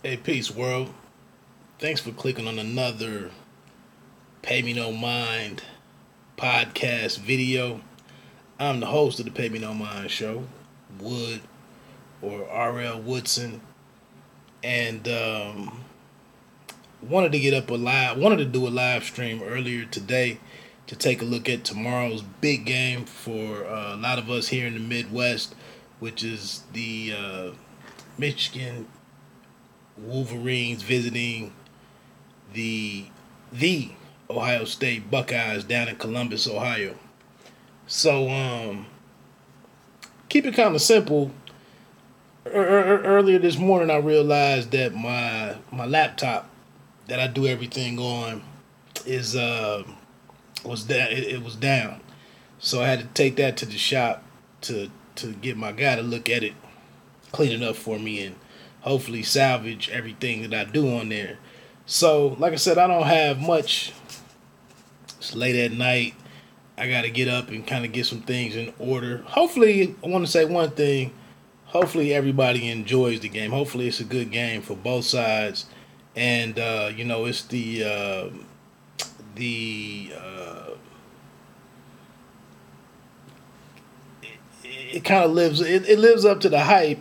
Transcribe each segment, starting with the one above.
Hey, peace, world. Thanks for clicking on another Pay Me No Mind podcast video. I'm the host of the Pay Me No Mind show, Wood or RL Woodson, and wanted to do a live stream earlier today to take a look at tomorrow's big game for a lot of us here in the Midwest, which is the Michigan Wolverines visiting the the Ohio State Buckeyes down in Columbus, Ohio. So keep it kind of simple. Earlier this morning, I realized that my laptop that I do everything on is was that it was down. So I had to take that to the shop to get my guy to look at it, clean it up for me, and hopefully salvage everything that I do on there. So, like I said, I don't have much. It's late at night. I got to get up and kind of get some things in order. Hopefully, I want to say one thing. Hopefully, everybody enjoys the game. Hopefully, it's a good game for both sides. And it's the it kind of it lives up to the hype,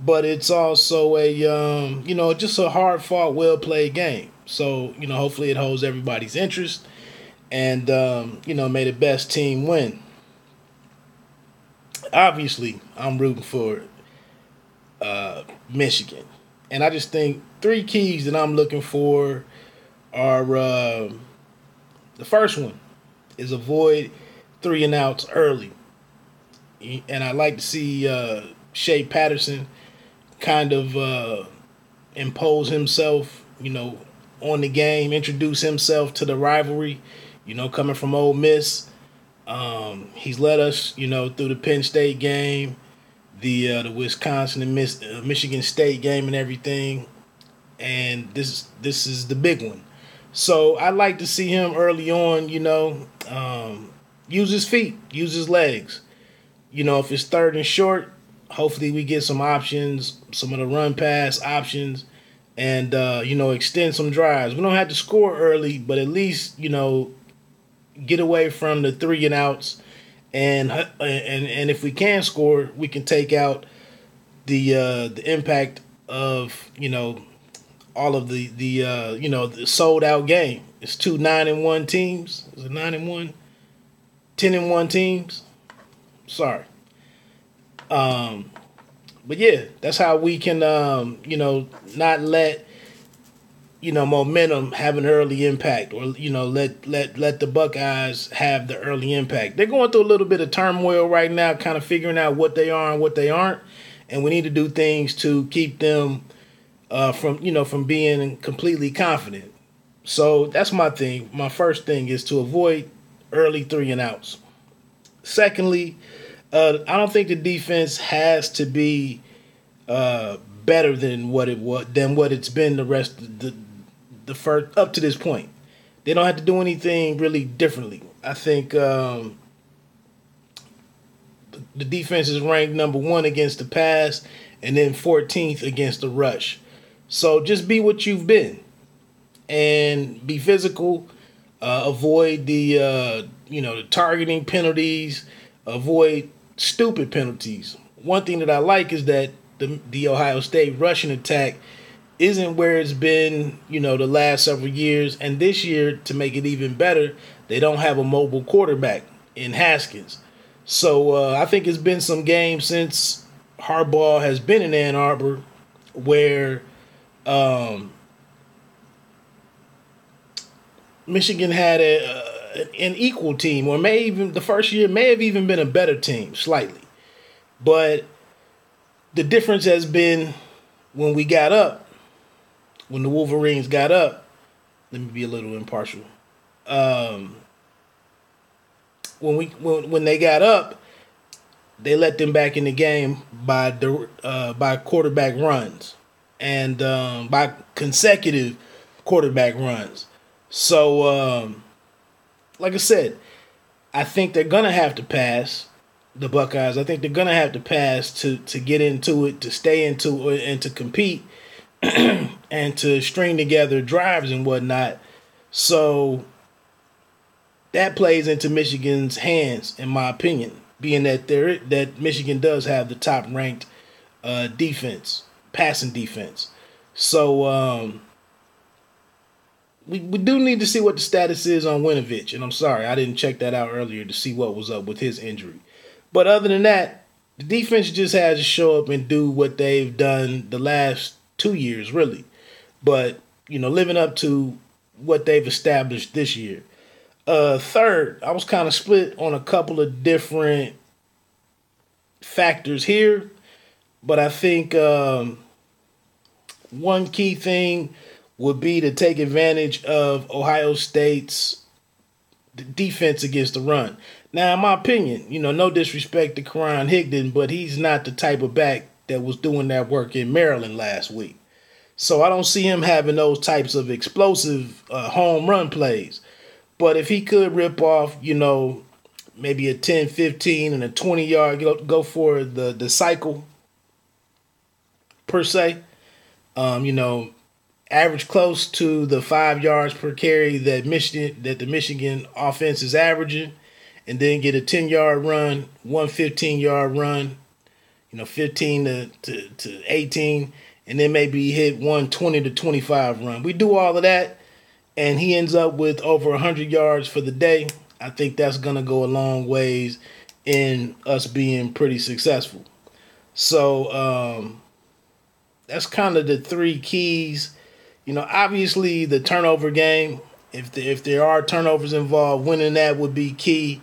but it's also a just a hard fought, well played game. So hopefully it holds everybody's interest, and may the best team win. Obviously, I'm rooting for Michigan, and I just think three keys that I'm looking for are the first one is avoid three and outs early, and I like to see Shea Patterson kind of impose himself, on the game, introduce himself to the rivalry, coming from Ole Miss. He's led us, through the Penn State game, the Wisconsin and Michigan State game and everything. And this is the big one. So I like to see him early on, use his feet, use his legs. If it's third and short, hopefully we get some options, some of the run pass options, and extend some drives. We don't have to score early, but at least get away from the three and outs, and if we can score, we can take out the impact of all of the sold out game. It's two 9-1 teams. Is it 9-1? 10-1 teams. Sorry. But yeah, that's how we can, not let, momentum have an early impact, or let the Buckeyes have the early impact. They're going through a little bit of turmoil right now, kind of figuring out what they are and what they aren't, and we need to do things to keep them from being completely confident. So that's my thing. My first thing is to avoid early three and outs. Secondly, I don't think the defense has to be better than what it's been the rest of the first up to this point. They don't have to do anything really differently. I think the defense is ranked number 1 against the pass, and then 14th against the rush. So just be what you've been, and be physical. Avoid the targeting penalties. Avoid stupid penalties. One thing that I like is that the Ohio State rushing attack isn't where it's been, the last several years. And this year, to make it even better, they don't have a mobile quarterback in Haskins. So I think it's been some games since Harbaugh has been in Ann Arbor where Michigan had an equal team, or the first year may have even been a better team slightly. But the difference has been when we got up, when the Wolverines got up. Let me be a little impartial. When they got up, they let them back in the game by quarterback runs, and by consecutive quarterback runs. So, like I said, I think they're gonna have to pass the Buckeyes. I think they're gonna have to pass to get into it, to stay into it, and to compete. and to string together drives and whatnot. So that plays into Michigan's hands, in my opinion, being that Michigan does have the top ranked defense, passing defense. So we do need to see what the status is on Winovich. And I'm sorry, I didn't check that out earlier to see what was up with his injury. But other than that, the defense just has to show up and do what they've done the last 2 years, really. But, living up to what they've established this year. Third, I was kind of split on a couple of different factors here. But I think one key thing would be to take advantage of Ohio State's defense against the run. Now, in my opinion, no disrespect to Karan Higdon, but he's not the type of back that was doing that work in Maryland last week. So I don't see him having those types of explosive home run plays. But if he could rip off, maybe a 10, 15, and a 20-yard, go for the cycle, per se, average close to the 5 yards per carry that the Michigan offense is averaging, and then get a 10-yard run, 15-yard run, 15 to 18, and then maybe hit 20 to 25 run. We do all of that, and he ends up with over 100 yards for the day. I think that's going to go a long ways in us being pretty successful. So that's kind of the three keys. Obviously the turnover game, if there are turnovers involved, winning that would be key.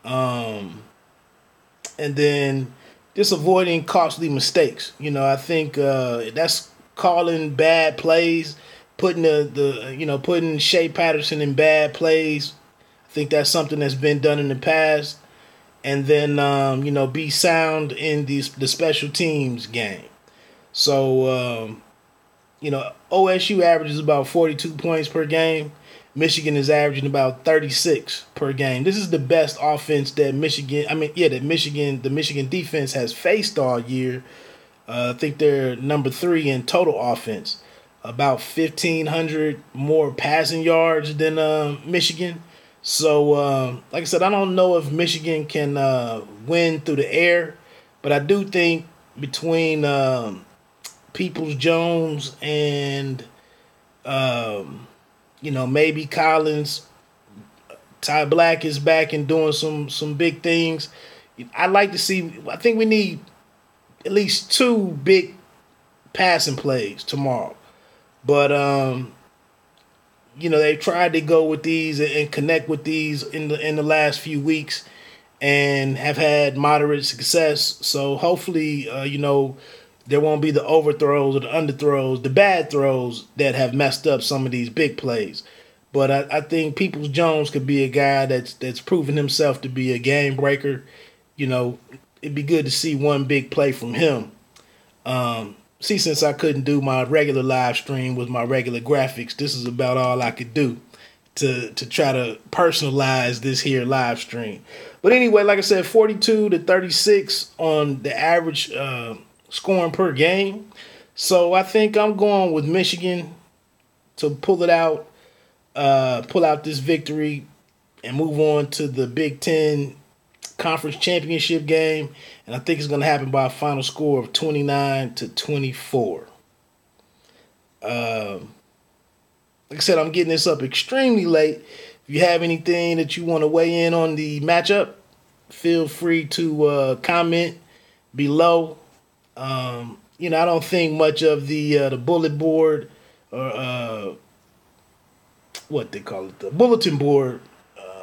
And then just avoiding costly mistakes. I think that's calling bad plays, putting putting Shea Patterson in bad plays. I think that's something that's been done in the past. And then be sound in the special teams game. So OSU averages about 42 points per game. Michigan is averaging about 36 per game. This is the best offense that the Michigan defense has faced all year. I think they're number 3 in total offense. About 1,500 more passing yards than Michigan. So, like I said, I don't know if Michigan can win through the air, but I do think between Peoples-Jones and maybe Collins, Ty Black is back and doing some big things. I'd like to see. I think we need at least 2 big passing plays tomorrow. But they've tried to go with these and connect with these in the last few weeks, and have had moderate success. So hopefully, there won't be the overthrows or the underthrows, the bad throws that have messed up some of these big plays. But I think Peoples-Jones could be a guy that's proven himself to be a game breaker. It'd be good to see one big play from him. Since I couldn't do my regular live stream with my regular graphics, this is about all I could do to try to personalize this here live stream. But anyway, like I said, 42 to 36 on the average scoring per game. So I think I'm going with Michigan to pull out this victory and move on to the Big Ten Conference Championship game. And I think it's going to happen by a final score of 29 to 24. Like I said, I'm getting this up extremely late. If you have anything that you want to weigh in on the matchup, feel free to comment below. I don't think much of the bullet board or what they call it, the bulletin board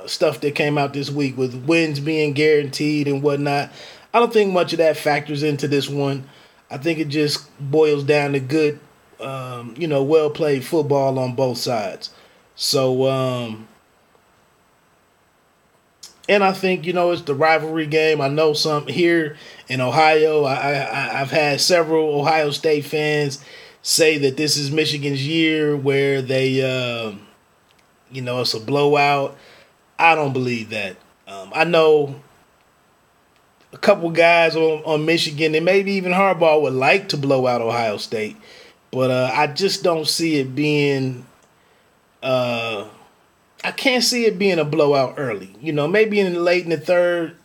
stuff that came out this week with wins being guaranteed and whatnot. I don't think much of that factors into this one. I think it just boils down to good, well played football on both sides. So, and I think, it's the rivalry game. I know some here in Ohio. I've had several Ohio State fans say that this is Michigan's year where they, it's a blowout. I don't believe that. I know a couple guys on Michigan, and maybe even Harbaugh would like to blow out Ohio State. But I just don't see it being. I can't see it being a blowout early. Maybe late in the third,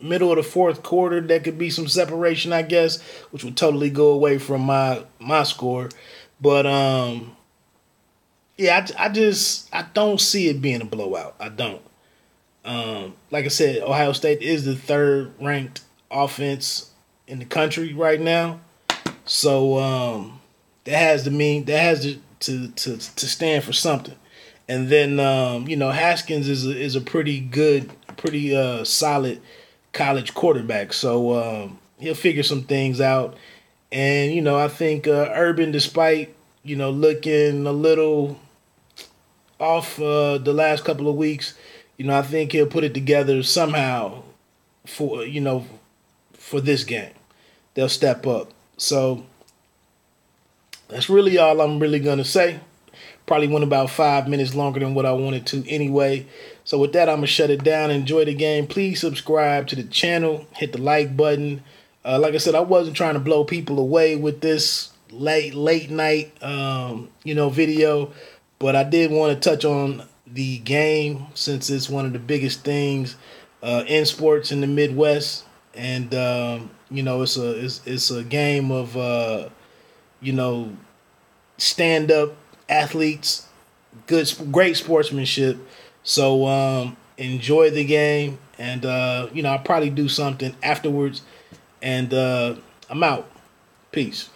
middle of the fourth quarter, there could be some separation, I guess, which would totally go away from my score. But yeah, I don't see it being a blowout. I don't. Like I said, Ohio State is the third ranked offense in the country right now, so that has to stand for something. And then Haskins is a pretty good, pretty solid college quarterback, so he'll figure some things out. And I think Urban, despite looking a little off the last couple of weeks, I think he'll put it together somehow for this game. They'll step up. So that's really all I'm really gonna say. Probably went about 5 minutes longer than what I wanted to anyway. So with that, I'm going to shut it down. Enjoy the game. Please subscribe to the channel. Hit the like button. Like I said, I wasn't trying to blow people away with this late night video. But I did want to touch on the game since it's one of the biggest things in sports in the Midwest. And, it's a game of, stand-up athletes, great sportsmanship. So enjoy the game, and I'll probably do something afterwards. And I'm out. Peace.